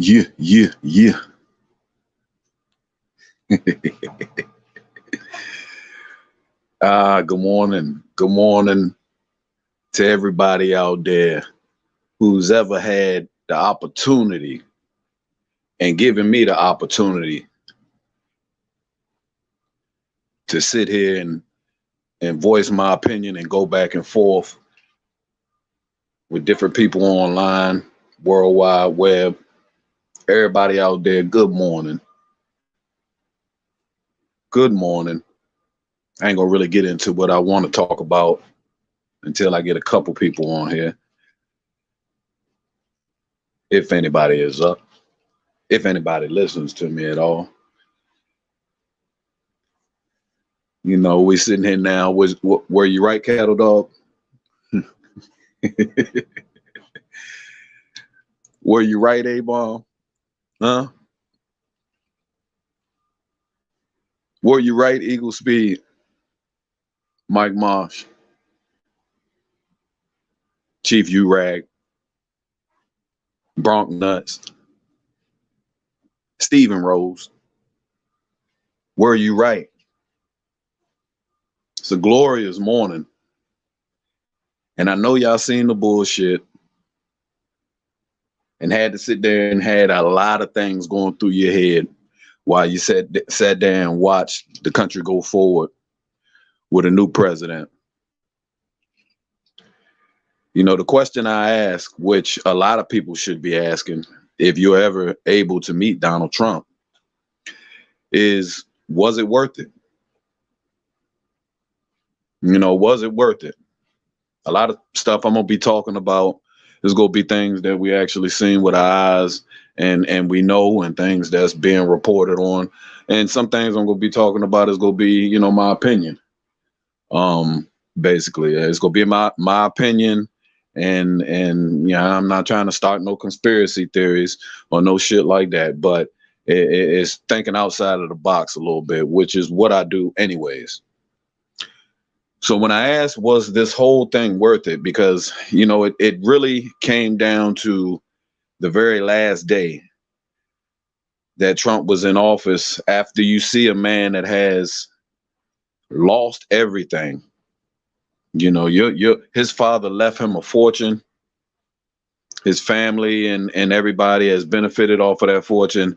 Yeah, yeah, yeah. Good morning. Good morning to everybody out there who's ever had the opportunity and given me the opportunity to sit here and voice my opinion and go back and forth with different people online, World Wide Web. Everybody out there, good morning. Good morning. I ain't gonna really get into what I want to talk about until I get a couple people on here, if anybody is up, if anybody listens to me at all. You know, we sitting here now. Were you right, Cattle Dog? Were you right, A-Bomb? Huh? Were you right, Eagle Speed? Mike Marsh, Chief U-Rag, Bronc Nuts, Stephen Rose. Were you right? It's a glorious morning. And I know y'all seen the bullshit and had to sit there and had a lot of things going through your head while you sat there and watched the country go forward with a new president. You know, the question I ask, which a lot of people should be asking if you're ever able to meet Donald Trump, is was it worth it? You know, was it worth it? A lot of stuff I'm gonna be talking about is gonna be things that we actually seen with our eyes and we know, and things that's being reported on. And some things I'm gonna be talking about is gonna be, you know, my opinion. Basically, it's gonna be my opinion, and yeah, I'm not trying to start no conspiracy theories or no shit like that, but it's thinking outside of the box a little bit, which is what I do anyways. So when I asked, was this whole thing worth it? Because, you know, it really came down to the very last day that Trump was in office, after you see a man that has lost everything. You know, his father left him a fortune. His family and everybody has benefited off of that fortune.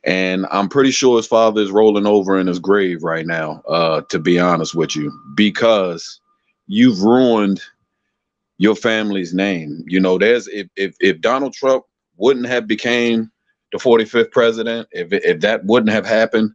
And I'm pretty sure his father is rolling over in his grave right now, to be honest with you, because you've ruined your family's name. You know, there's if Donald Trump wouldn't have became the 45th president, if that wouldn't have happened,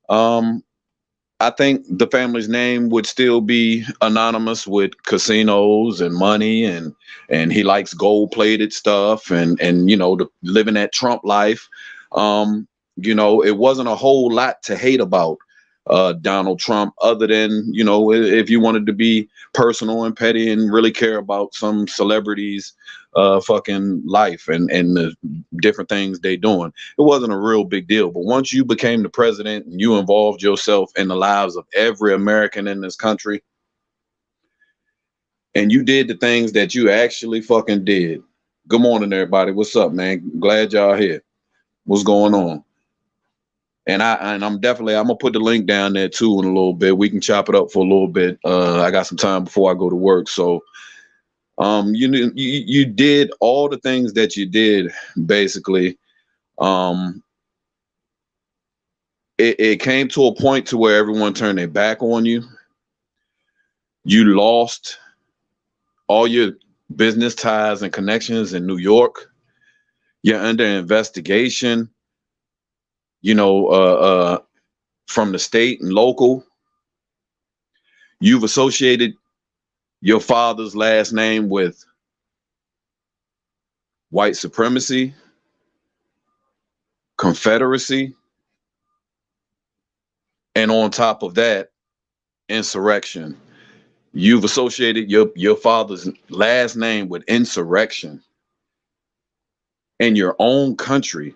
I think the family's name would still be anonymous with casinos and money, and he likes gold-plated stuff, and you know, living that Trump life. You know, it wasn't a whole lot to hate about Donald Trump, other than, you know, if you wanted to be personal and petty and really care about some celebrities fucking life and the different things they doing. It wasn't a real big deal. But once you became the president and you involved yourself in the lives of every American in this country, and you did the things that you actually fucking did. Good morning, everybody. What's up, man? Glad y'all here. What's going on? And I'm gonna put the link down there too in a little bit. We can chop it up for a little bit. I got some time before I go to work. So you did all the things that you did, basically. It came to a point to where everyone turned their back on you. You lost all your business ties and connections in New York. You're under investigation, you know, from the state and local. You've associated your father's last name with white supremacy, Confederacy, and on top of that, insurrection. You've associated your father's last name with insurrection in your own country.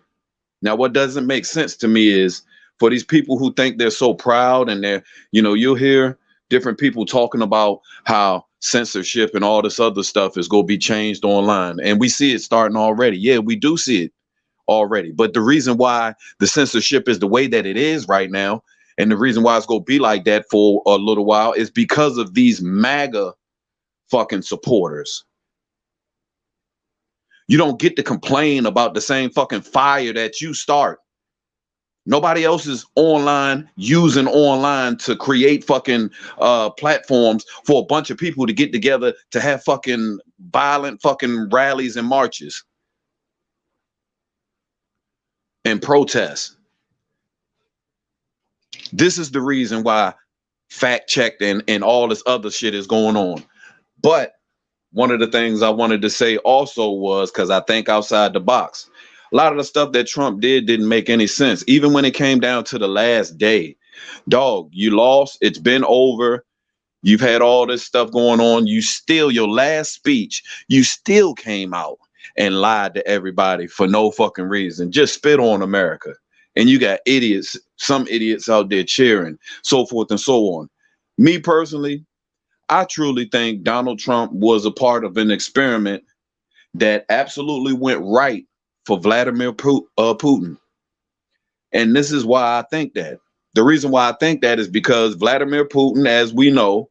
Now, what doesn't make sense to me is, for these people who think they're so proud, and they're, you know, you'll hear different people talking about how censorship and all this other stuff is going to be changed online. And we see it starting already. Yeah, we do see it already. But the reason why the censorship is the way that it is right now, and the reason why it's going to be like that for a little while, is because of these MAGA fucking supporters. You don't get to complain about the same fucking fire that you start. Nobody else is online using online to create fucking platforms for a bunch of people to get together to have fucking violent fucking rallies and marches and protests. This is the reason why fact checked and all this other shit is going on. But one of the things I wanted to say also was, because I think outside the box, a lot of the stuff that Trump did didn't make any sense. Even when it came down to the last day, dog, you lost. It's been over. You've had all this stuff going on. You still, your last speech, you still came out and lied to everybody for no fucking reason. Just spit on America. And you got idiots, some idiots out there cheering, so forth and so on. Me personally, I truly think Donald Trump was a part of an experiment that absolutely went right for Vladimir Putin. And this is why I think that. The reason why I think that is because Vladimir Putin, as we know,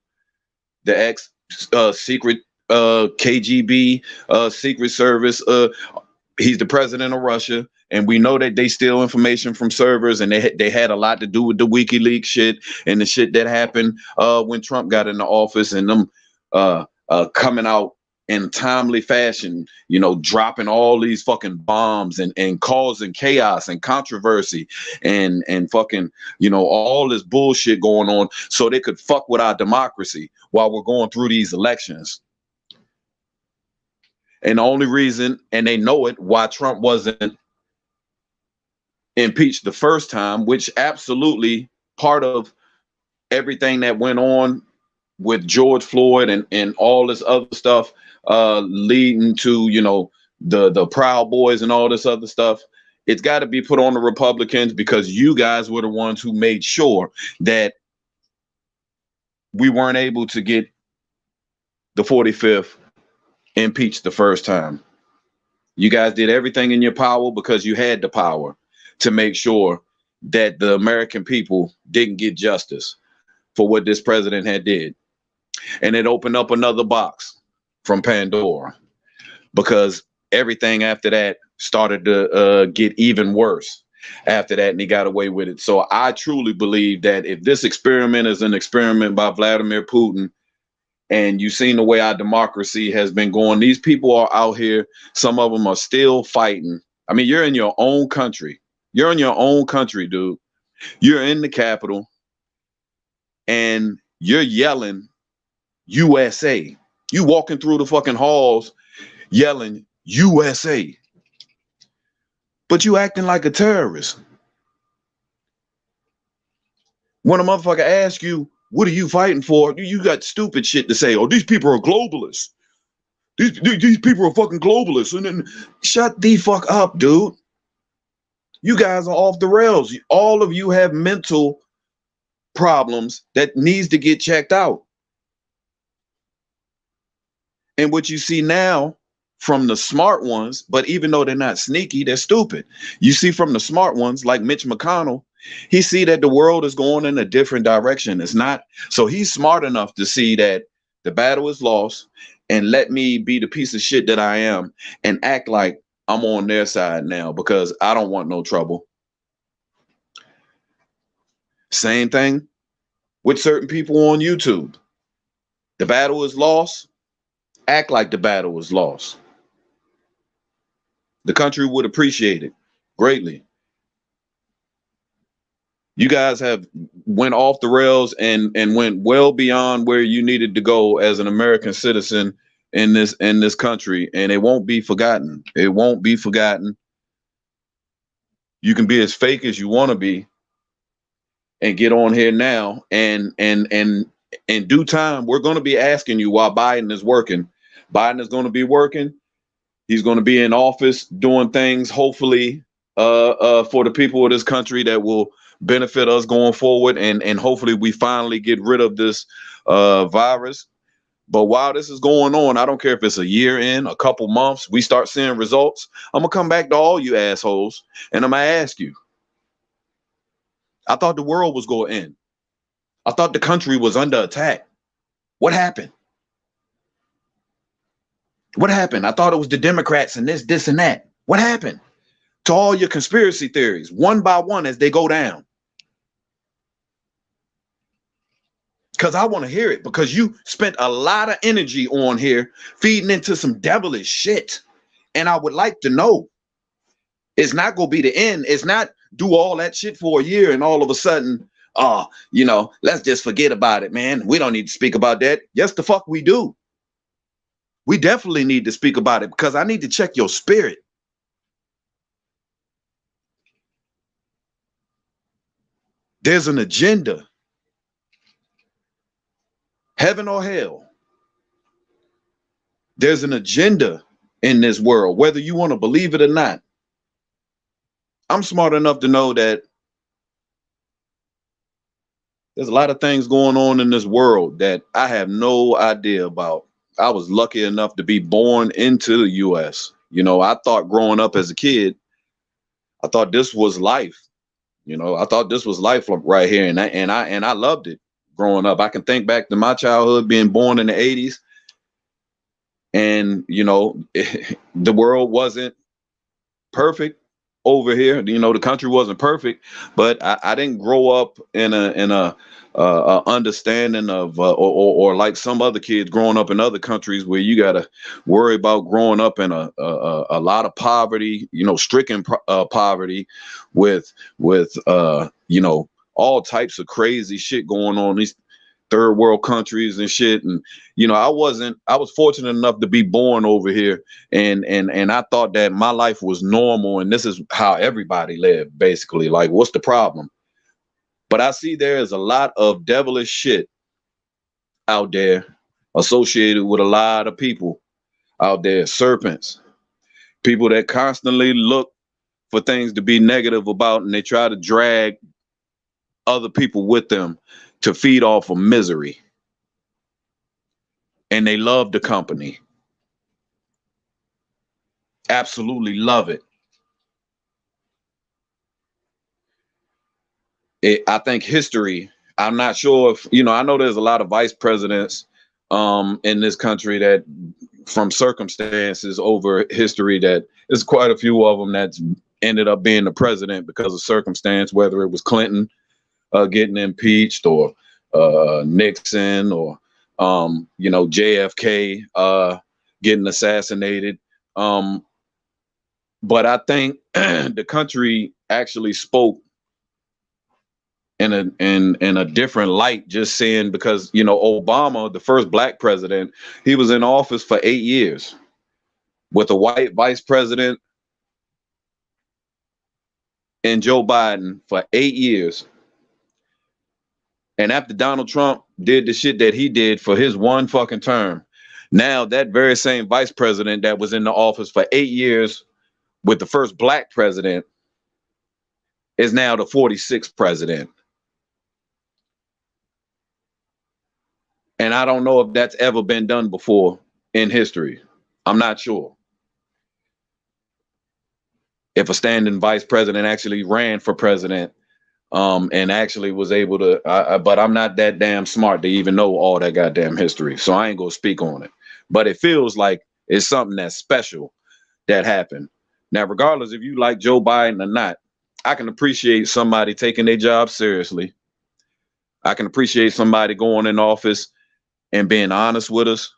the ex-secret KGB secret service, he's the president of Russia. And we know that they steal information from servers, and they had a lot to do with the WikiLeaks shit and the shit that happened when Trump got into office, and them coming out in timely fashion, you know, dropping all these fucking bombs and causing chaos and controversy and fucking, you know, all this bullshit going on so they could fuck with our democracy while we're going through these elections. And the only reason, and they know it, why Trump wasn't impeached the first time, which absolutely part of everything that went on with George Floyd and all this other stuff leading to, you know, the Proud Boys and all this other stuff, it's got to be put on the Republicans, because you guys were the ones who made sure that we weren't able to get the 45th impeached the first time. You guys did everything in your power because you had the power to make sure that the American people didn't get justice for what this president had did. And it opened up another box from Pandora, because everything after that started to get even worse after that, and he got away with it. So I truly believe that if this experiment is an experiment by Vladimir Putin, and you've seen the way our democracy has been going, these people are out here, some of them are still fighting. I mean, you're in your own country. You're in your own country, dude. You're in the Capitol and you're yelling USA. You walking through the fucking halls yelling USA. But you acting like a terrorist. When a motherfucker asks you, what are you fighting for? You got stupid shit to say. Oh, these people are globalists. These people are fucking globalists. And then shut the fuck up, dude. You guys are off the rails. All of you have mental problems that needs to get checked out. And what you see now from the smart ones, but even though they're not sneaky, they're stupid. You see from the smart ones like Mitch McConnell, he see that the world is going in a different direction. It's not. So he's smart enough to see that the battle is lost, and let me be the piece of shit that I am and act like I'm on their side now, because I don't want no trouble. Same thing with certain people on YouTube. The battle is lost. Act like the battle was lost. The country would appreciate it greatly. You guys have went off the rails and went well beyond where you needed to go as an American citizen in this country, and it won't be forgotten. It won't be forgotten. You can be as fake as you want to be and get on here now, and in due time we're going to be asking you why Biden is working. Biden is going to be working. He's going to be in office doing things, hopefully, for the people of this country that will benefit us going forward, and hopefully we finally get rid of this virus. But while this is going on, I don't care if it's a year in, a couple months, we start seeing results. I'm gonna come back to all you assholes and I'm gonna ask you. I thought the world was going to end. I thought the country was under attack. What happened? What happened? I thought it was the Democrats and this, and that. What happened to all your conspiracy theories, one by one as they go down? Because I want to hear it, because you spent a lot of energy on here feeding into some devilish shit. And I would like to know, it's not going to be the end. It's not do all that shit for a year and all of a sudden, let's just forget about it, man. We don't need to speak about that. Yes, the fuck we do. We definitely need to speak about it, because I need to check your spirit. There's an agenda. Heaven or hell. There's an agenda in this world, whether you want to believe it or not. I'm smart enough to know that there's a lot of things going on in this world that I have no idea about. I was lucky enough to be born into the US. I thought growing up as a kid, I thought this was life. I thought this was life right here. And I loved it growing up. I can think back to my childhood, being born in the 80s. And, the world wasn't perfect over here. The country wasn't perfect, but I didn't grow up in a understanding of or like some other kids growing up in other countries where you got to worry about growing up in a lot of poverty, stricken poverty with all types of crazy shit going on in these third world countries and shit. And I was fortunate enough to be born over here, and I thought that my life was normal and this is how everybody lived, basically. Like, what's the problem? But I see there is a lot of devilish shit out there associated with a lot of people out there, serpents, people that constantly look for things to be negative about, and they try to drag other people with them to feed off of misery. And they love the company. Absolutely love it. I think history, I'm not sure if, I know there's a lot of vice presidents in this country that from circumstances over history, that there's quite a few of them that's ended up being the president because of circumstance, whether it was Clinton getting impeached or Nixon or, JFK getting assassinated. But I think the country actually spoke in a different light, just saying, because Obama, the first black president, he was in office for 8 years with a white vice president and Joe Biden for 8 years. And after Donald Trump did the shit that he did for his one fucking term, now that very same vice president that was in the office for 8 years with the first black president is now the 46th president. And I don't know if that's ever been done before in history. I'm not sure if a standing vice president actually ran for president and actually was able to, but I'm not that damn smart to even know all that goddamn history. So I ain't gonna speak on it. But it feels like it's something that's special that happened. Now, regardless if you like Joe Biden or not, I can appreciate somebody taking their job seriously. I can appreciate somebody going in office and being honest with us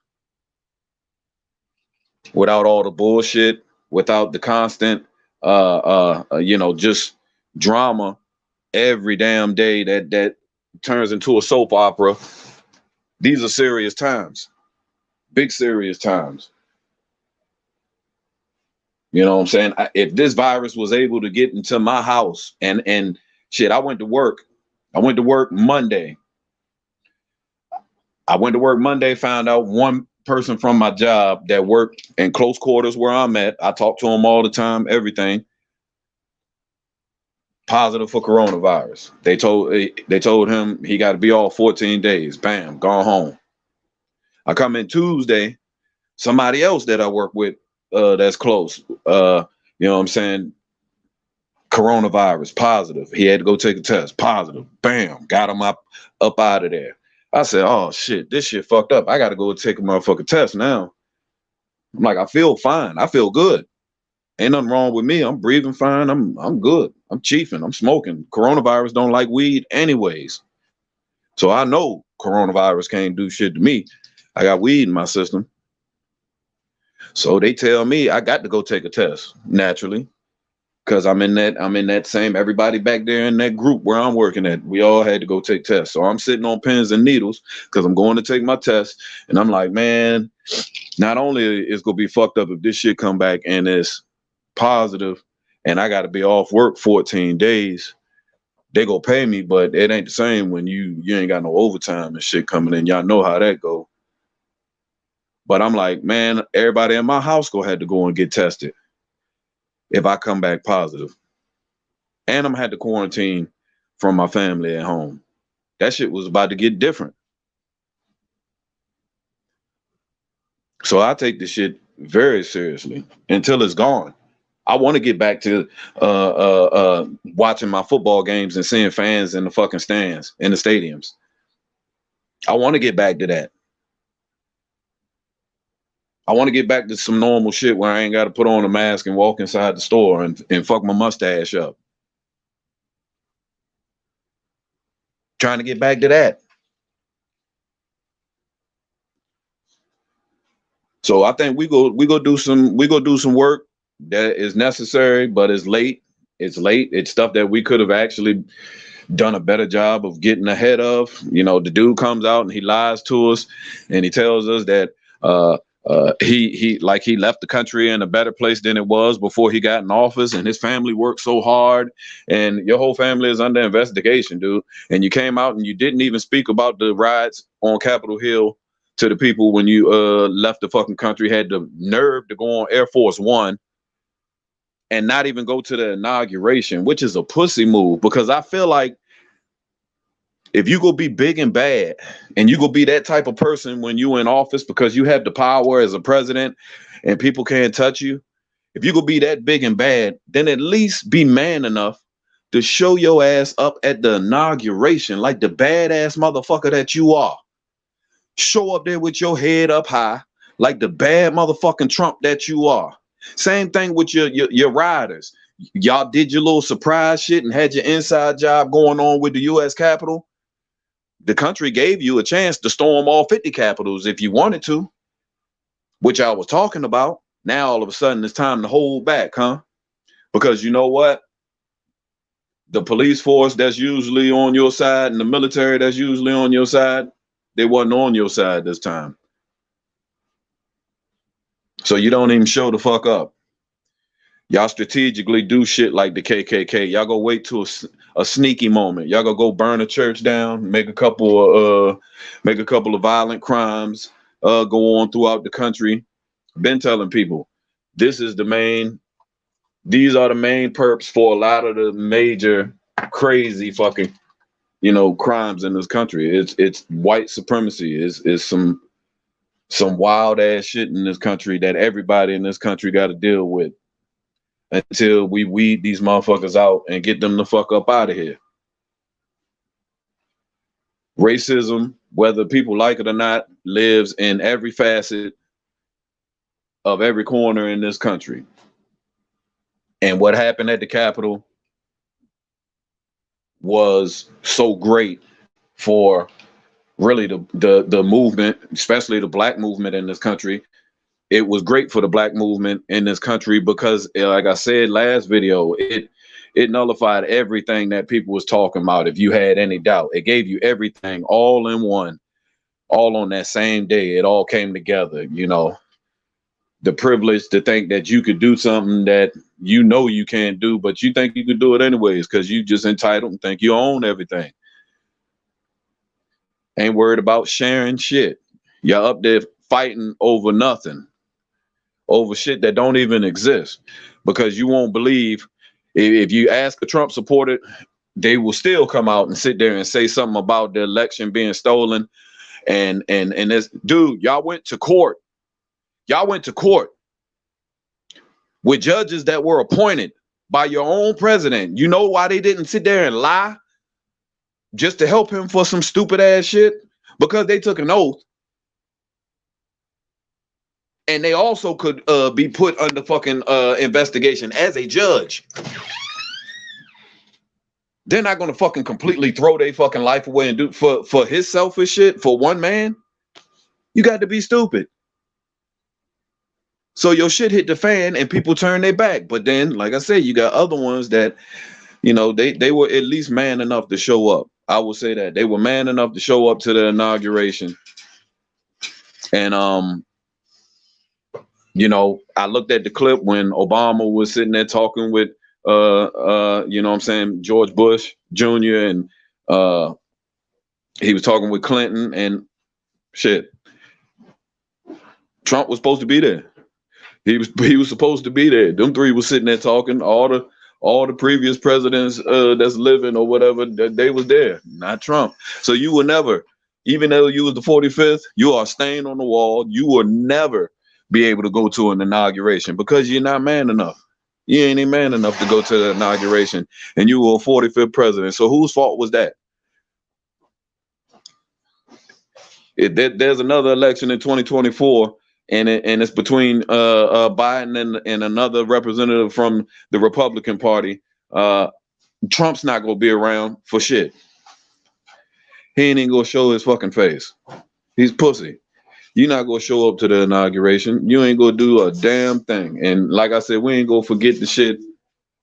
without all the bullshit, without the constant, just drama every damn day that turns into a soap opera. These are serious times, big serious times. You know what I'm saying? If this virus was able to get into my house and shit, I went to work Monday. Found out one person from my job that worked in close quarters where I'm at. I talk to him all the time, everything. Positive for coronavirus. They told him he got to be off 14 days. Bam, gone home. I come in Tuesday, somebody else that I work with that's close, you know what I'm saying, coronavirus positive. He had to go take a test, positive. Bam, got him up out of there. I said, oh shit, this shit fucked up. I gotta go take a motherfucking test now. I'm like, I feel fine. I feel good. Ain't nothing wrong with me. I'm breathing fine. I'm good. I'm chiefing. I'm smoking. Coronavirus don't like weed anyways. So I know coronavirus can't do shit to me. I got weed in my system. So they tell me I got to go take a test naturally. Cause I'm in that same, everybody back there in that group where I'm working at, we all had to go take tests. So I'm sitting on pins and needles because I'm going to take my test. And I'm like, man, not only is gonna be fucked up if this shit come back and it's positive and I gotta be off work 14 days, they gonna pay me, but it ain't the same when you ain't got no overtime and shit coming in. Y'all know how that go. But I'm like, man, everybody in my house gonna have to go and get tested if I come back positive. And I'm had to quarantine from my family at home. That shit was about to get different. So I take this shit very seriously until it's gone. I want to get back to watching my football games and seeing fans in the fucking stands in the stadiums. I want to get back to that. I want to get back to some normal shit where I ain't got to put on a mask and walk inside the store and fuck my mustache up. Trying to get back to that. So I think we go do some work that is necessary, but it's late. It's late. It's stuff that we could have actually done a better job of getting ahead of. You know, the dude comes out and he lies to us, and he tells us that he left the country in a better place than it was before he got in office, and his family worked so hard, and your whole family is under investigation, dude. And you came out and you didn't even speak about the riots on Capitol Hill to the people when you left the fucking country, had the nerve to go on Air Force One and not even go to the inauguration, which is a pussy move, because I feel like if you go be big and bad and you go be that type of person when you in office because you have the power as a president and people can't touch you, if you go be that big and bad, then at least be man enough to show your ass up at the inauguration like the badass motherfucker that you are. Show up there with your head up high like the bad motherfucking Trump that you are. Same thing with your riders. Y'all did your little surprise shit and had your inside job going on with the U.S. Capitol. The country gave you a chance to storm all 50 capitals if you wanted to, which I was talking about. Now all of a sudden it's time to hold back, huh? Because you know what? The police force that's usually on your side and the military that's usually on your side, they wasn't on your side this time. So you don't even show the fuck up. Y'all strategically do shit like the KKK. Y'all go wait till a sneaky moment. Y'all go burn a church down, make a couple of violent crimes, go on throughout the country. Been telling people, these are the main perps for a lot of the major crazy fucking, crimes in this country. It's white supremacy. It's some wild ass shit in this country that everybody in this country got to deal with until we weed these motherfuckers out and get them the fuck up out of here. Racism, whether people like it or not, lives in every facet of every corner in this country. And what happened at the Capitol was so great for really the movement, especially the black movement in this country. It was great for the black movement in this country because, like I said last video, it nullified everything that people was talking about. If you had any doubt, it gave you everything all in one, all on that same day. It all came together, the privilege to think that you could do something that you can't do, but you think you could do it anyways because you just entitled and think you own everything. Ain't worried about sharing shit. Y'all up there fighting over nothing, over shit that don't even exist, because you won't believe if you ask a Trump supporter, they will still come out and sit there and say something about the election being stolen And this dude, y'all went to court. Y'all went to court with judges that were appointed by your own president. You know why they didn't sit there and lie just to help him for some stupid ass shit? Because they took an oath. And they also could be put under fucking investigation as a judge. They're not gonna fucking completely throw their fucking life away and do for his selfish shit for one man. You got to be stupid. So your shit hit the fan and people turn their back. But then, like I said, you got other ones that, you know, they were at least man enough to show up. I will say that they were man enough to show up to the inauguration. And you know, I looked at the clip when Obama was sitting there talking with you know what I'm saying, George Bush Jr. and he was talking with Clinton and shit. Trump was supposed to be there. He was supposed to be there. Them three was sitting there talking. All the previous presidents that's living or whatever, they was there, not Trump. So you will never, even though you was the 45th, you are staying on the wall. You will never be able to go to an inauguration because you're not man enough. You ain't even man enough to go to the inauguration, and you were a 45th president. So whose fault was that? There's another election in 2024. And it's between Biden and another representative from the Republican Party. Trump's not gonna be around for shit. He ain't even gonna show his fucking face. He's pussy. You're not gonna show up to the inauguration. You ain't gonna do a damn thing. And like I said, we ain't gonna forget the shit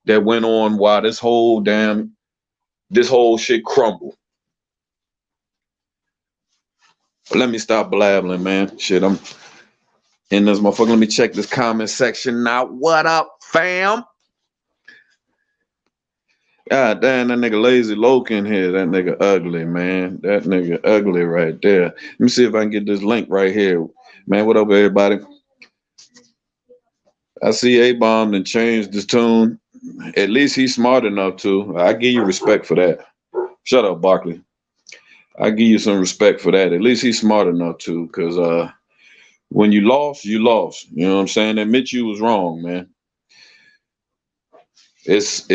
that went on while this whole shit crumbled. But let me stop blabbling, man. Shit, I'm in this motherfucker. Let me check this comment section now. What up, fam? God damn, that nigga Lazy Loken here. That nigga ugly, man. That nigga ugly right there. Let me see if I can get this link right here. Man, what up, everybody? I see A-Bomb and changed his tune. At least he's smart enough to. I give you respect for that. Shut up, Barkley. I give you some respect for that. At least he's smart enough to, because when you lost, you lost. You know what I'm saying? Admit you was wrong, man. It's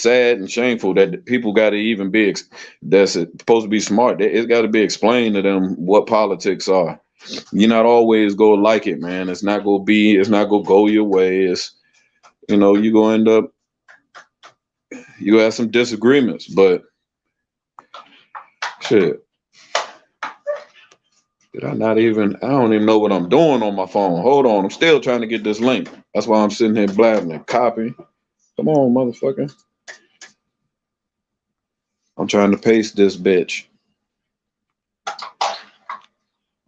sad and shameful that people got to even be that's supposed to be smart. It's got to be explained to them what politics are. You're not always go like it, man. It's not gonna go your way. It's, you know, you gonna end up, you have some disagreements, but shit. I don't even know what I'm doing on my phone. Hold on, I'm still trying to get this link. That's why I'm sitting here blabbing. Copy. Come on, motherfucker. I'm trying to paste this bitch.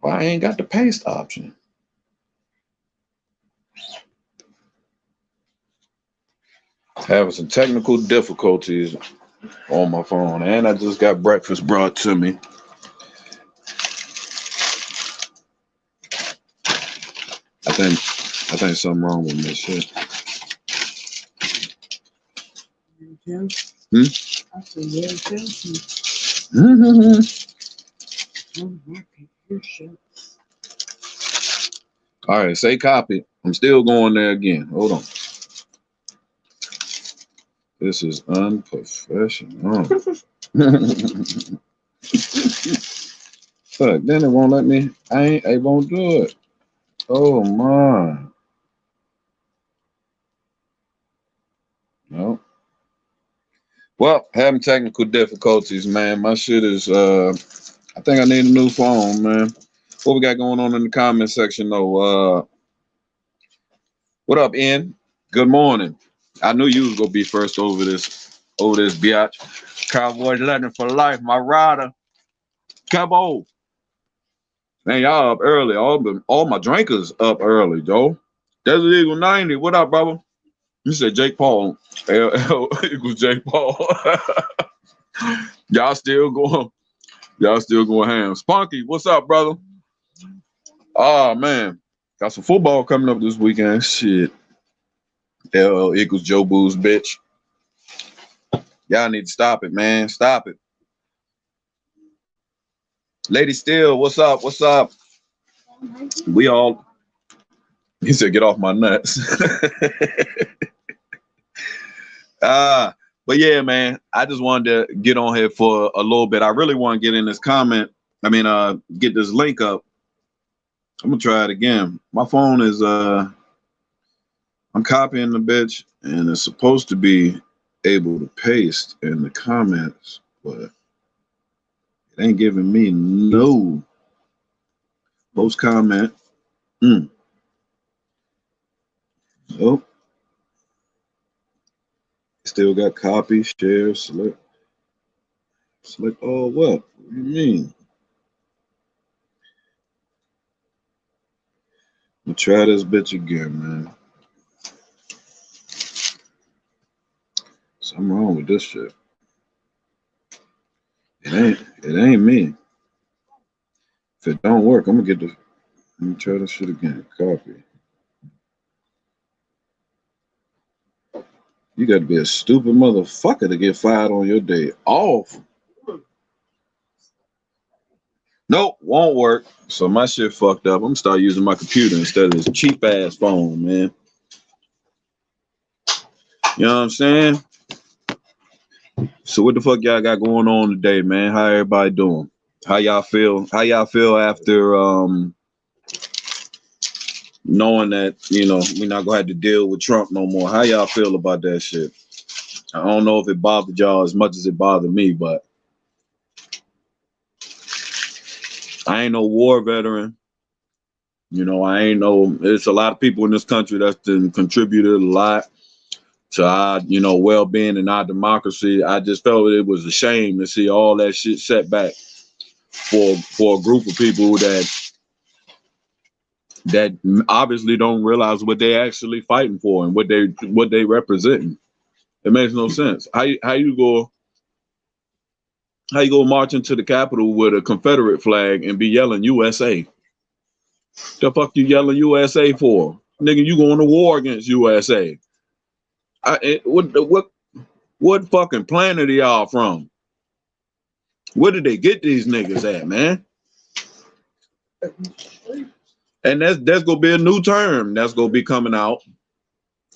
Well, I ain't got the paste option. Having some technical difficulties on my phone, and I just got breakfast brought to me. I think something wrong with this shit. I said, all right, say copy. I'm still going there again. Hold on. This is unprofessional. Fuck, then it won't let me. It won't do it. Oh my. No. Well, having technical difficulties, man. My shit is I think I need a new phone, man. What we got going on in the comment section though? What up, Ian? Good morning. I knew you was gonna be first over this biatch. Cowboys Legend for life, my rider. Cabo. Man, y'all up early. All my drinkers up early, Joe. Desert Eagle 90. What up, brother? You said Jake Paul. Equals Jake Paul. Y'all still going ham. Spunky, what's up, brother? Oh man, got some football coming up this weekend. Shit. LL equals Joe Boo's bitch. Y'all need to stop it, man. Stop it. Lady Still, what's up? What's up? We all. He said, "Get off my nuts." But yeah, man, I just wanted to get on here for a little bit. I really want to get in this comment. I mean, get this link up. I'm gonna try it again. My phone is I'm copying the bitch, and it's supposed to be able to paste in the comments, but it ain't giving me no post comment. Oh, still got copy, share, select all what? What do you mean? I'm gonna try this bitch again, man. Something wrong with this shit. It ain't me. If it don't work, I'm gonna get the. Let me try this shit again. Copy. You got to be a stupid motherfucker to get fired on your day off. Nope, won't work. So my shit fucked up. I'm gonna start using my computer instead of this cheap ass phone, man. You know what I'm saying? So what the fuck y'all got going on today, man? How everybody doing? How y'all feel? How y'all feel after knowing that, you know, we're not gonna have to deal with Trump no more? How y'all feel about that shit? I don't know if it bothered y'all as much as it bothered me, but I ain't no war veteran. You know, I ain't no. It's a lot of people in this country that's contributed a lot to our, you know, well-being and our democracy. I just felt it was a shame to see all that shit set back for a group of people that obviously don't realize what they actually fighting for and what they representing. It makes no sense. How you go marching to the Capitol with a Confederate flag and be yelling USA? The fuck you yelling USA for? Nigga, you going to war against USA. What fucking planet are y'all from? Where did they get these niggas at, man? And that's gonna be a new term that's gonna be coming out.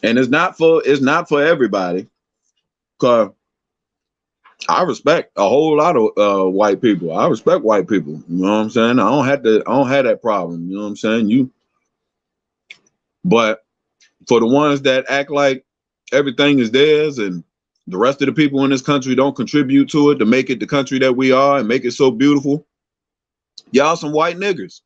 And it's not for everybody. Cause I respect a whole lot of white people. I respect white people. You know what I'm saying? I don't have that problem. You know what I'm saying? But for the ones that act like everything is theirs and the rest of the people in this country don't contribute to it to make it the country that we are and make it so beautiful, y'all some white niggers.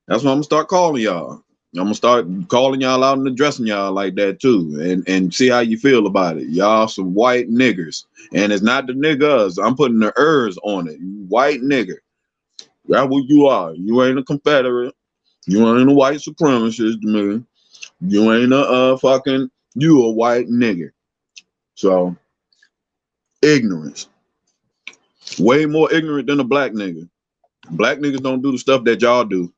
That's what I'm gonna start calling y'all. I'm gonna start calling y'all out and addressing y'all like that too, and see how you feel about it. Y'all some white niggers, and it's not the niggas. I'm putting the ers on it. You white nigger. That's what you are. You ain't a Confederate. You ain't a white supremacist, man. You ain't a fucking. You a white nigger. So ignorance. Way more ignorant than a black nigga. Black niggas don't do the stuff that y'all do.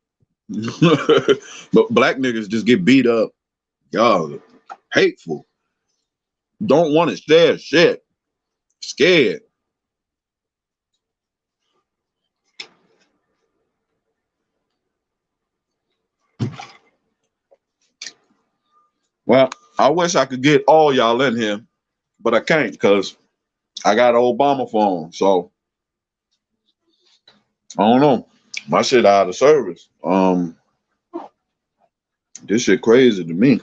But black niggas just get beat up. Y'all hateful. Don't want to share shit. Scared. Well, I wish I could get all y'all in here, but I can't because I got an Obama phone. So I don't know. My shit out of service. This shit crazy to me.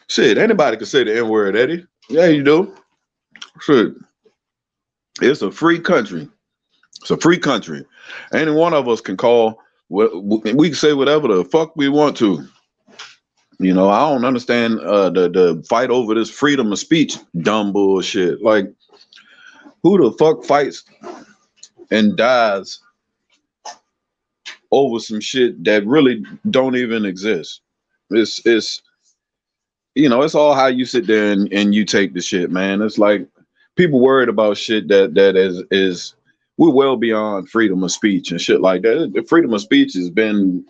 Shit, anybody can say the N-word, Eddie. Yeah, you do. Shit. It's a free country. It's a free country. Any one of us can call. We can say whatever the fuck we want to. You know, I don't understand the fight over this freedom of speech dumb bullshit. Like, who the fuck fights and dies over some shit that really don't even exist? It's you know, it's all how you sit there and you take the shit, man. It's like people worried about shit that is we're well beyond freedom of speech and shit like that. The freedom of speech has been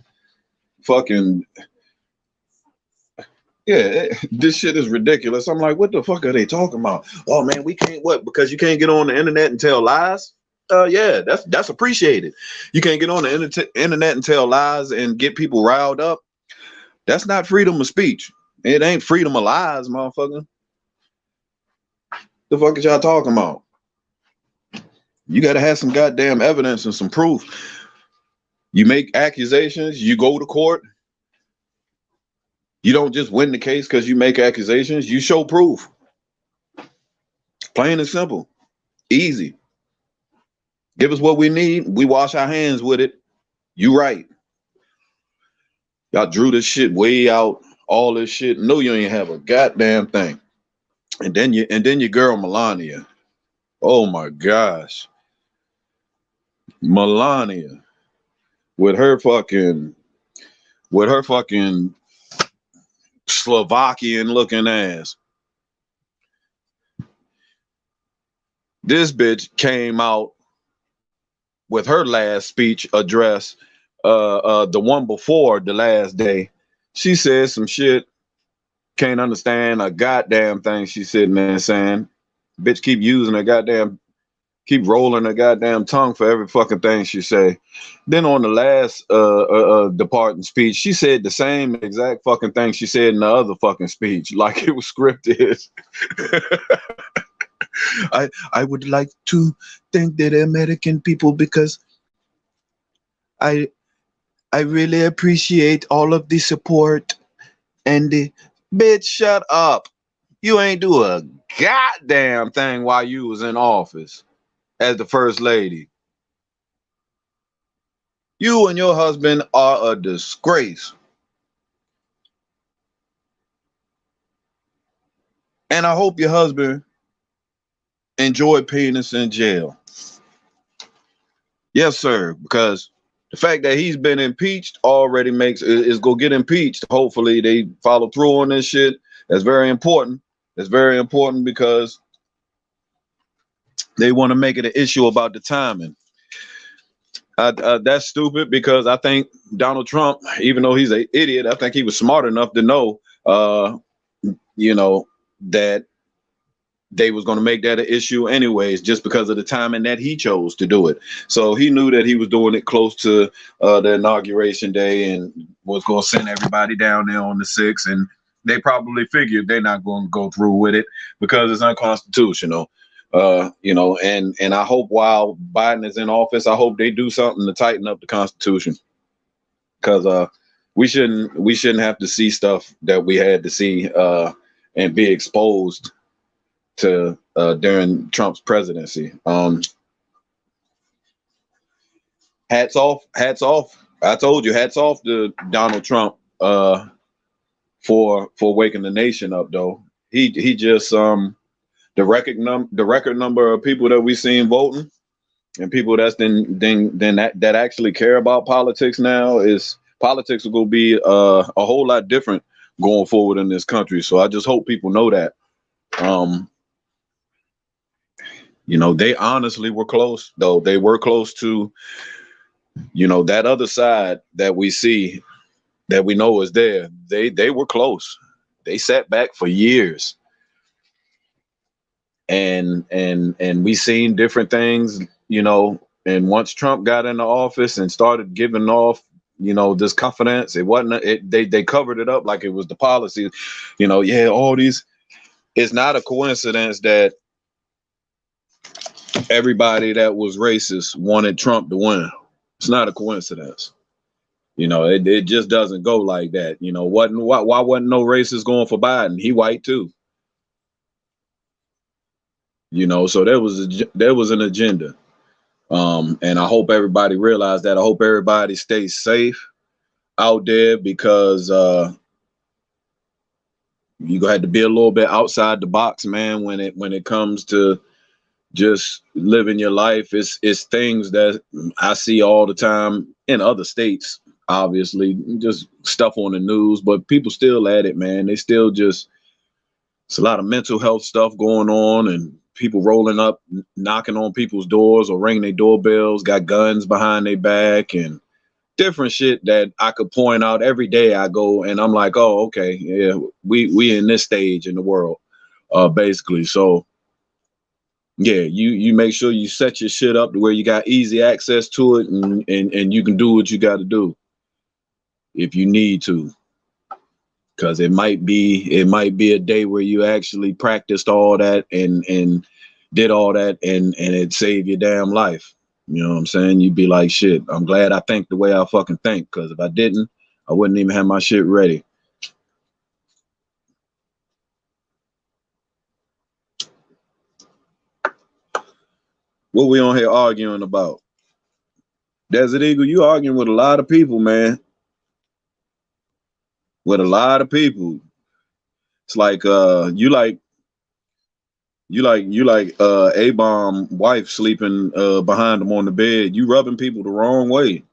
fucking Yeah, this shit is ridiculous. I'm like, what the fuck are they talking about? Oh man, we can't what because you can't get on the internet and tell lies. Yeah, that's appreciated. You can't get on the internet and tell lies and get people riled up. That's not freedom of speech. It ain't freedom of lies, motherfucker. The fuck is y'all talking about? You gotta have some goddamn evidence and some proof. You make accusations, you go to court. You don't just win the case because you make accusations. You show proof. Plain and simple. Easy. Give us what we need. We wash our hands with it. You right. Y'all drew this shit way out. All this shit. No, you ain't have a goddamn thing. And then your girl Melania. Oh my gosh. Melania with her fucking Slovakian looking ass. This bitch came out with her last speech address, the one before the last day. She said some shit. Can't understand a goddamn thing she's sitting there saying. Bitch keep using her goddamn, keep rolling her goddamn tongue for every fucking thing she say. Then on the last departing speech, she said the same exact fucking thing she said in the other fucking speech, like it was scripted. I would like to thank the American people because I really appreciate all of the support and the bitch shut up. You ain't do a goddamn thing while you was in office as the first lady. You and your husband are a disgrace. And I hope your husband enjoyed penis in jail. Yes, sir, because the fact that he's been impeached already is gonna get impeached. Hopefully they follow through on this shit. That's very important. It's very important because they want to make it an issue about the timing. That's stupid because I think Donald Trump, even though he's an idiot, I think he was smart enough to know, that they was going to make that an issue anyways, just because of the timing that he chose to do it. So he knew that he was doing it close to the inauguration day and was going to send everybody down there on the 6th. And they probably figured they're not going to go through with it because it's unconstitutional. And I hope while Biden is in office, I hope they do something to tighten up the Constitution, because we shouldn't have to see stuff that we had to see and be exposed to during Trump's presidency. Hats off. I told you, hats off to Donald Trump for waking the nation up. Though he just the record number of people that we've seen voting and people that's that actually care about politics now is politics will be a whole lot different going forward in this country. So I just hope people know that. They honestly were close, though. They were close to, that other side that we see, that we know is there. They were close. They sat back for years. And we seen different things, and once Trump got into office and started giving off, this confidence, they covered it up like it was the policy, all these. It's not a coincidence that everybody that was racist wanted Trump to win. It's not a coincidence. It just doesn't go like that. Why wasn't no racist going for Biden? He white too. So there was an agenda. And I hope everybody realized that. I hope everybody stays safe out there, because you gonna have to be a little bit outside the box, man, when it comes to just living your life. It's things that I see all the time in other states, obviously, just stuff on the news, but people still at it, man. They still just, it's a lot of mental health stuff going on, and people rolling up, knocking on people's doors or ringing their doorbells, got guns behind their back, and different shit that I could point out every day. I go and I'm like, oh, okay, yeah, we in this stage in the world, basically. So yeah, you make sure you set your shit up to where you got easy access to it, and you can do what you got to do if you need to, because it might be a day where you actually practiced all that and did all that and it saved your damn life. You know what I'm saying? You'd be like, shit, I'm glad I think the way I fucking think, because if I didn't, I wouldn't even have my shit ready. What we on here arguing about? Desert Eagle, you arguing with a lot of people, man. With a lot of people. It's like you like A-Bomb wife sleeping behind him on the bed. You rubbing people the wrong way.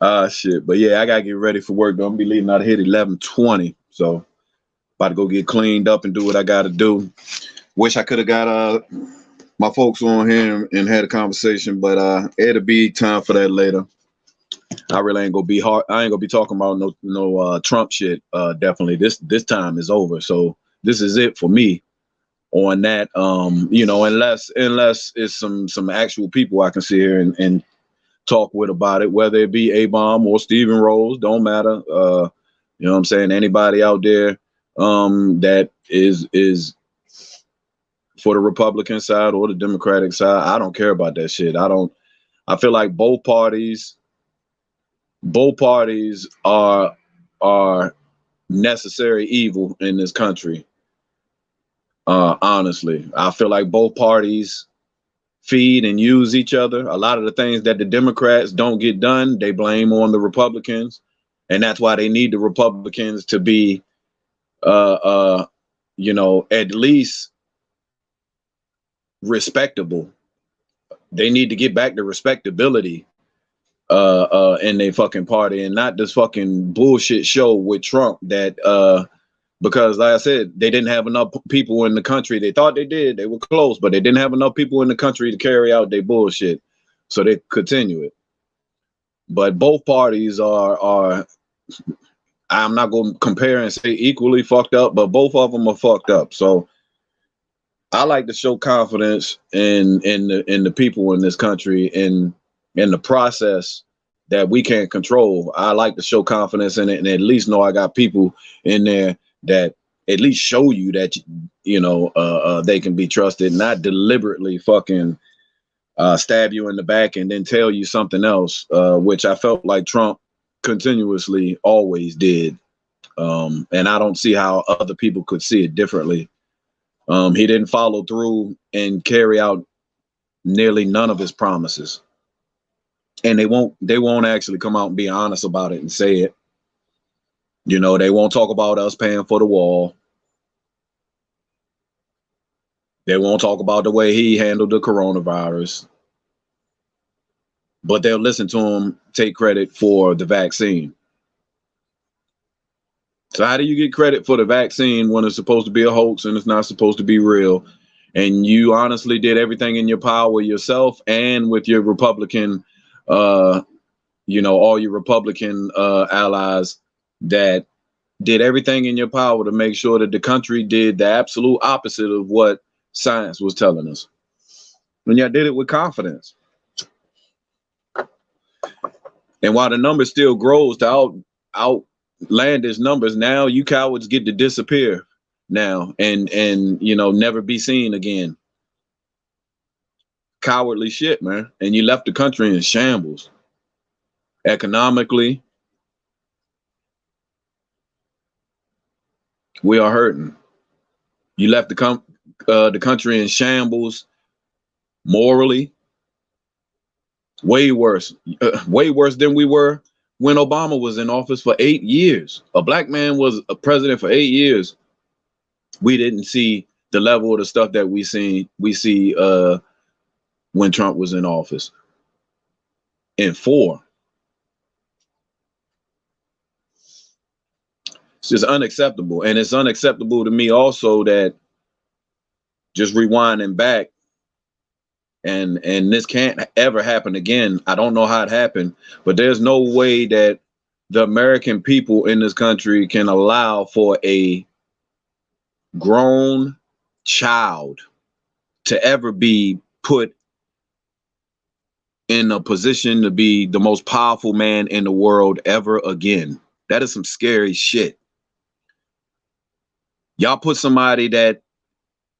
Ah shit. But yeah, I gotta get ready for work though. I'm gonna be leaving out of here at 11:20. So about to go get cleaned up and do what I gotta do. Wish I could have got my folks on here and had a conversation, but it'll be time for that later. I really ain't gonna be hard. I ain't gonna be talking about no Trump shit. Definitely this time is over. So this is it for me on that. Unless it's some actual people I can sit here and talk with about it, whether it be A-Bomb or Stephen Rose, don't matter. You know what I'm saying? Anybody out there that is for the Republican side or the Democratic side, I don't care about that shit. I feel like both parties are necessary evil in this country. Honestly, I feel like both parties feed and use each other. A lot of the things that the Democrats don't get done, they blame on the Republicans, and that's why they need the Republicans to be, at least respectable. They need to get back to respectability in their fucking party, and not this fucking bullshit show with Trump that because like I said, they didn't have enough people in the country. They thought they did, they were close, but they didn't have enough people in the country to carry out their bullshit, so they continue it. But both parties are I'm not going to compare and say equally fucked up, but both of them are fucked up. So I like to show confidence in the people in this country, in the process that we can't control. I like to show confidence in it and at least know I got people in there that at least show you that they can be trusted, not deliberately fucking stab you in the back and then tell you something else, which I felt like Trump continuously always did. And I don't see how other people could see it differently. He didn't follow through and carry out nearly none of his promises, and they won't actually come out and be honest about it and say it. They won't talk about us paying for the wall. They won't talk about the way he handled the coronavirus, but they'll listen to him take credit for the vaccine. So how do you get credit for the vaccine when it's supposed to be a hoax and it's not supposed to be real? And you honestly did everything in your power yourself and with your Republican, all your Republican allies that did everything in your power to make sure that the country did the absolute opposite of what science was telling us. And y'all did it with confidence. And while the number still grows to outlandish numbers, now you cowards get to disappear now and never be seen again. Cowardly shit, man. And you left the country in shambles. Economically, we are hurting. You left the country in shambles morally. Way worse than we were when Obama was in office for 8 years. A black man was a president for 8 years. We didn't see the level of the stuff that we see when Trump was in office. And 4. It's just unacceptable. And it's unacceptable to me also that, just rewinding back, and this can't ever happen again. I don't know how it happened, but there's no way that the American people in this country can allow for a grown child to ever be put in a position to be the most powerful man in the world ever again. That is some scary shit. Y'all put somebody that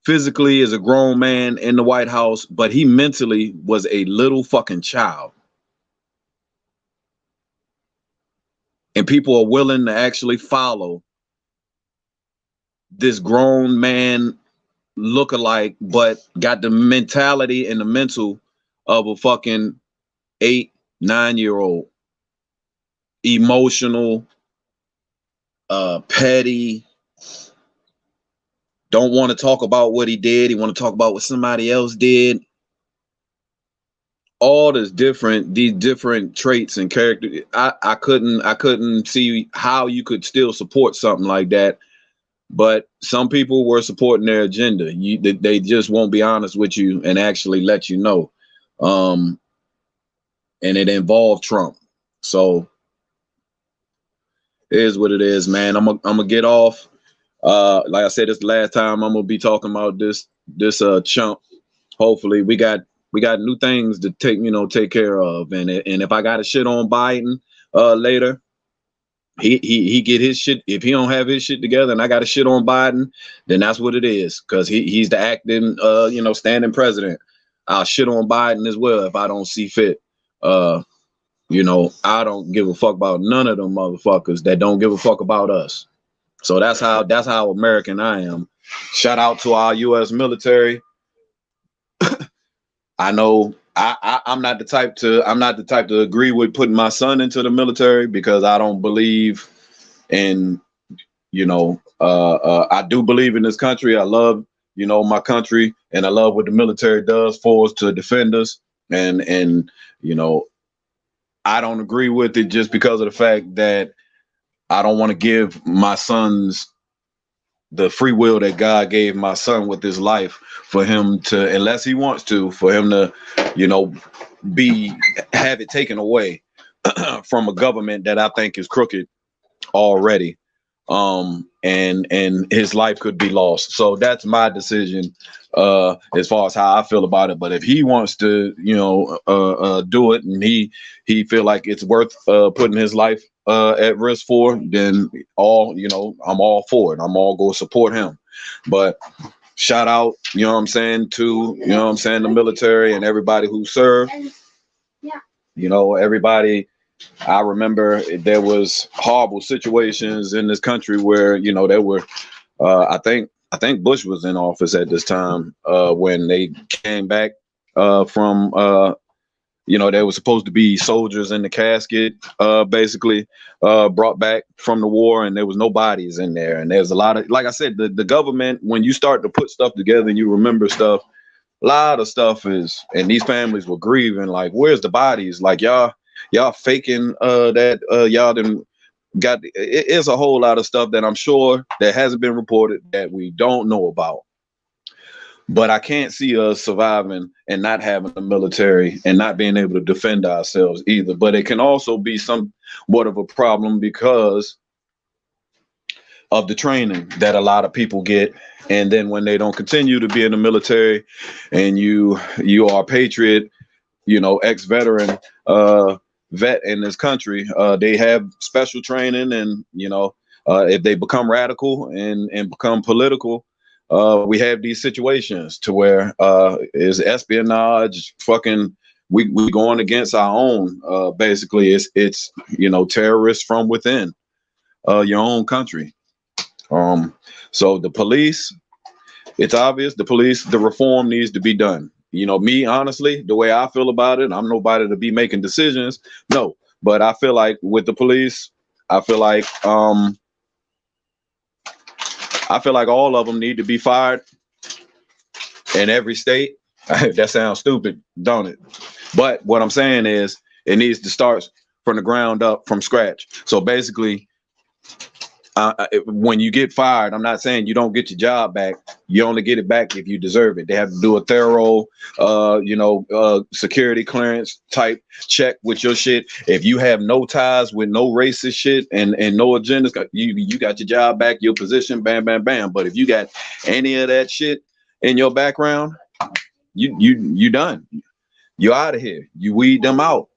physically is a grown man in the White House, but he mentally was a little fucking child. And people are willing to actually follow this grown man look-alike, but got the mentality and the mental of a fucking 8, 9-year-old. Emotional, petty, don't want to talk about what he did. He want to talk about what somebody else did. All these different traits and character. I couldn't see how you could still support something like that. But some people were supporting their agenda. They just won't be honest with you and actually let you know. And it involved Trump. So it is what it is, man. I'm gonna get off. Like I said, this the last time I'm gonna be talking about this chump. Hopefully, we got new things to take care of. And if I got to shit on Biden later, he get his shit. If he don't have his shit together, and I got to shit on Biden, then that's what it is. Because he's the acting standing president. I'll shit on Biden as well if I don't see fit. I don't give a fuck about none of them motherfuckers that don't give a fuck about us. So that's how American I am. Shout out to our U.S. military. I know I'm not the type to agree with putting my son into the military, because I don't believe in, I do believe in this country. I love, my country, and I love what the military does for us to defend us. And I don't agree with it just because of the fact that I don't want to give my sons the free will that God gave my son with his life, for him to, unless he wants to, for him to, have it taken away from a government that I think is crooked already. And his life could be lost. So that's my decision as far as how I feel about it. But if he wants to, do it, and he feel like it's worth putting his life at risk for, then I'm all for it. I'm all going to support him. But shout out, to, the military and everybody who served. Everybody. I remember there was horrible situations in this country where, there were, I think Bush was in office at this time when they came back from, there was supposed to be soldiers in the casket, basically brought back from the war, and there was no bodies in there. And there's a lot of, like I said, the government, when you start to put stuff together and you remember stuff, a lot of stuff is, and these families were grieving, like, where's the bodies? Like, y'all faking that y'all didn't got. It's a whole lot of stuff that I'm sure that hasn't been reported that we don't know about. But I can't see us surviving and not having a military and not being able to defend ourselves either. But it can also be somewhat of a problem because of the training that a lot of people get. And then when they don't continue to be in the military, and you are a patriot, ex-veteran, vet in this country, they have special training. And if they become radical and become political, we have these situations to where is espionage, fucking we going against our own, basically it's terrorists from within your own country. So the police, it's obvious, the reform needs to be done. Me, honestly, the way I feel about it, I'm nobody to be making decisions. No, but I feel like with the police, I feel like all of them need to be fired in every state. That sounds stupid, don't it? But what I'm saying is it needs to start from the ground up, from scratch. So basically, when you get fired, I'm not saying you don't get your job back. You only get it back if you deserve it. They have to do a thorough, security clearance type check with your shit. If you have no ties with no racist shit and no agendas, you got your job back, your position, bam, bam, bam. But if you got any of that shit in your background, you done. You're out of here. You weed them out,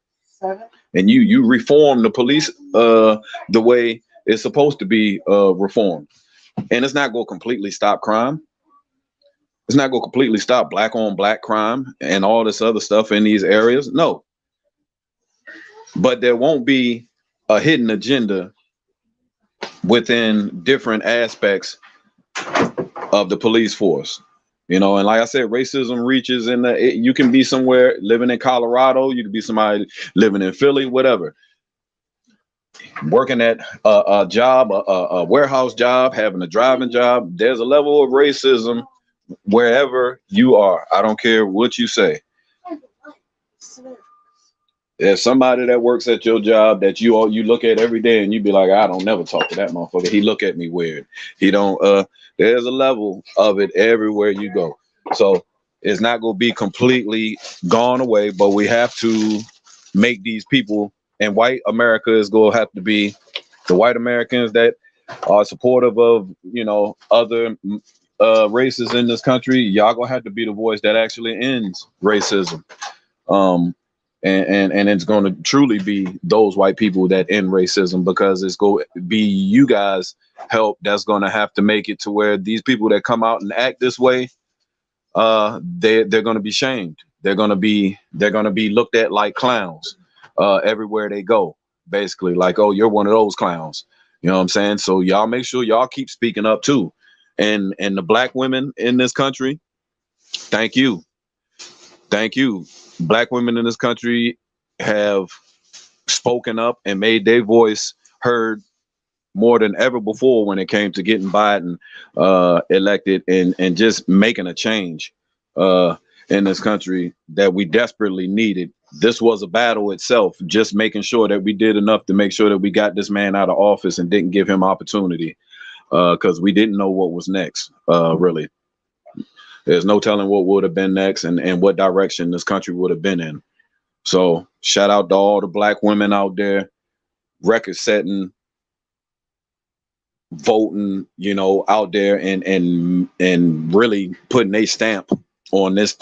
and you reform the police the way it's supposed to be reformed. And it's not going to completely stop crime. It's not going to completely stop black on black crime and all this other stuff in these areas. No. But there won't be a hidden agenda within different aspects of the police force. And like I said, racism reaches you can be somewhere living in Colorado. You could be somebody living in Philly, whatever. Working at a job, a warehouse job, having a driving job, there's a level of racism wherever you are. I don't care what you say. There's somebody that works at your job that you look at every day and you be like, I don't never talk to that motherfucker. He look at me weird. He don't. There's a level of it everywhere you go. So it's not going to be completely gone away, but we have to make these people. And white America is going to have to be the white Americans that are supportive of, other races in this country. Y'all going to have to be the voice that actually ends racism. And it's going to truly be those white people that end racism, because it's going to be you guys' help that's going to have to make it to where these people that come out and act this way, they're going to be shamed. They're going to be looked at like clowns. Everywhere they go, basically, like, oh, you're one of those clowns. You know what I'm saying? So y'all make sure y'all keep speaking up too. And the black women in this country, thank you. Black women in this country have spoken up and made their voice heard more than ever before when it came to getting Biden elected and just making a change in this country that we desperately needed. This was a battle itself, just making sure that we did enough to make sure that we got this man out of office and didn't give him opportunity, because we didn't know what was next. Really, there's no telling what would have been next and what direction this country would have been in. So shout out to all the black women out there, record setting, voting, out there and really putting a stamp on this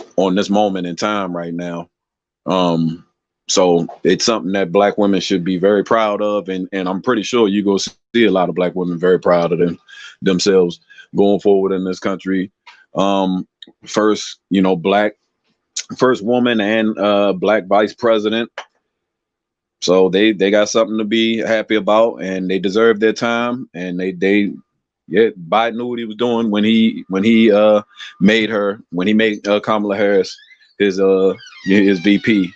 moment in time right now. So it's something that black women should be very proud of, and I'm pretty sure you're gonna see a lot of black women very proud of themselves going forward in this country. First woman and black vice president. So they got something to be happy about, and they deserve their time. And Biden knew what he was doing when he made Kamala Harris his VP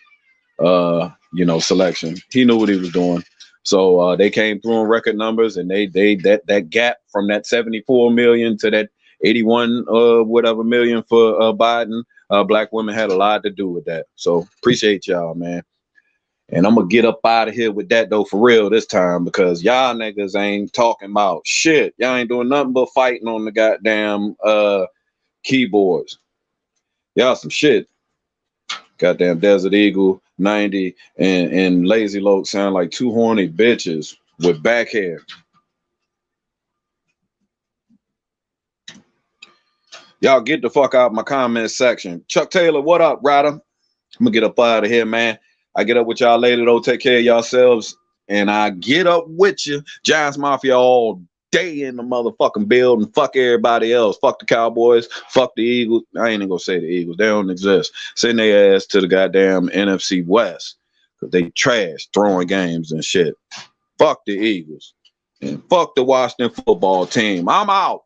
selection. He knew what he was doing. So they came through in record numbers, and they that gap from that 74 million to that 81 whatever million for Biden, black women had a lot to do with that. So appreciate y'all, man. And I'm gonna get up out of here with that though, for real this time, because y'all niggas ain't talking about shit. Y'all ain't doing nothing but fighting on the goddamn keyboards. Y'all some shit. Goddamn Desert Eagle 90 and Lazy Loke sound like two horny bitches with back hair. Y'all get the fuck out of my comment section. Chuck Taylor, what up, Ryder? I'm gonna get up out of here, man. I get up with y'all later though. Take care of yourselves. And I get up with you. Giants Mafia all day in the motherfucking building. Fuck everybody else. Fuck the Cowboys. Fuck the Eagles. I ain't even gonna say the Eagles. They don't exist. Send their ass to the goddamn NFC West, because they trash throwing games and shit. Fuck the Eagles. And fuck the Washington football team. I'm out.